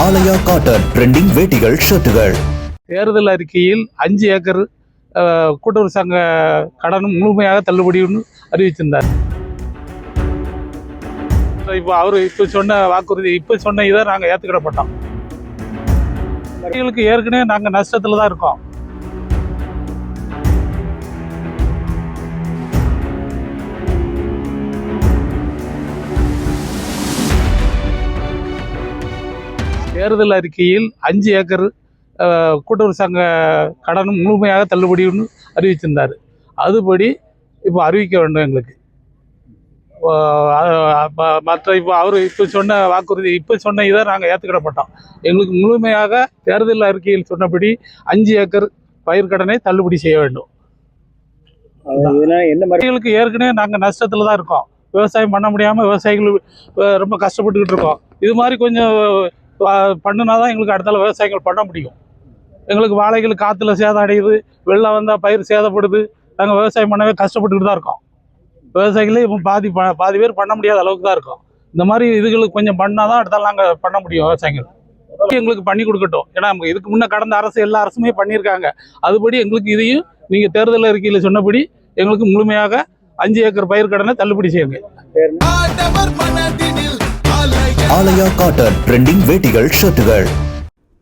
ஆலயா cotton trending வேட்டிகள் ஷர்ட்டுகள். தேர்தல் அறிக்கையில் 5 acre கூட்டுறவு சங்க கடனும் முழுமையாக தள்ளுபடின்னு அறிவிச்சிருந்தார். இப்போ அவர் இப்போ சொன்ன வாக்குறுதி இப்போ சொன்ன இதை நாங்கள் ஏற்றுக்கிட மாட்டோம். எங்களுக்கு ஏற்கனவே நாங்கள் நஷ்டத்தில் தான் இருக்கோம். தேர்தல் அறிக்கையில் 5 ஏக்கர் கூட்டுறவு சங்க கடனும் முழுமையாக தள்ளுபடின்னு அறிவிச்சிருந்தார். அதுபடி இப்போ அறிவிக்க வேண்டும் எங்களுக்கு. மற்ற இப்போ அவர் இப்போ சொன்ன வாக்குறுதி இப்போ சொன்ன இதை நாங்கள் ஏற்றுக்கிட மாட்டோம். எங்களுக்கு முழுமையாக தேர்தல் அறிக்கையில் சொன்னபடி 5 ஏக்கர் பயிர்க்கடனை தள்ளுபடி செய்ய வேண்டும். எங்களுக்கு ஏற்கனவே நாங்கள் நஷ்டத்தில் தான் இருக்கோம். விவசாயம் பண்ண முடியாமல் விவசாயிகள் ரொம்ப கஷ்டப்பட்டுக்கிட்டு இருக்கோம். இது மாதிரி கொஞ்சம் பண்ணினா தான் எங்களுக்கு அடுத்தால விவசாயிகள் பண்ண முடியும். எங்களுக்கு வாழைகள் காற்றுல சேதம் அடையுது, வெள்ளம் வந்தால் பயிர் சேதப்படுது. நாங்கள் விவசாயம் பண்ணவே கஷ்டப்பட்டுக்கிட்டு தான் இருக்கோம். விவசாயிகளே இப்போ பாதி பேர் பண்ண முடியாத அளவுக்கு தான் இருக்கும். இந்த மாதிரி இதுகளுக்கு கொஞ்சம் பண்ணால் தான் அடுத்தால நாங்கள் பண்ண முடியும். விவசாயிகள் எங்களுக்கு பண்ணி கொடுக்கட்டும். ஏன்னா இதுக்கு முன்னே கடந்த அரசு எல்லா அரசுமே பண்ணியிருக்காங்க. அதுபடி எங்களுக்கு இதையும் நீங்கள் தேர்தல் அறிக்கையில் சொன்னபடி எங்களுக்கு முழுமையாக 5 ஏக்கர் பயிர்க்கடனை தள்ளுபடி செய்யுங்க. ஆலயா காட்டன் ட்ரெண்டிங் வேட்டிகள் ஷர்ட்டுகள்.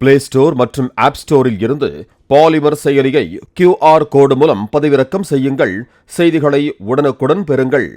பிளே ஸ்டோர் மற்றும் ஆப் ஸ்டோரில் இருந்து பாலிமர் செயலியை QR கோடு மூலம் பதிவிறக்கம் செய்யுங்கள். செய்திகளை உடனுக்குடன் பெறுங்கள்.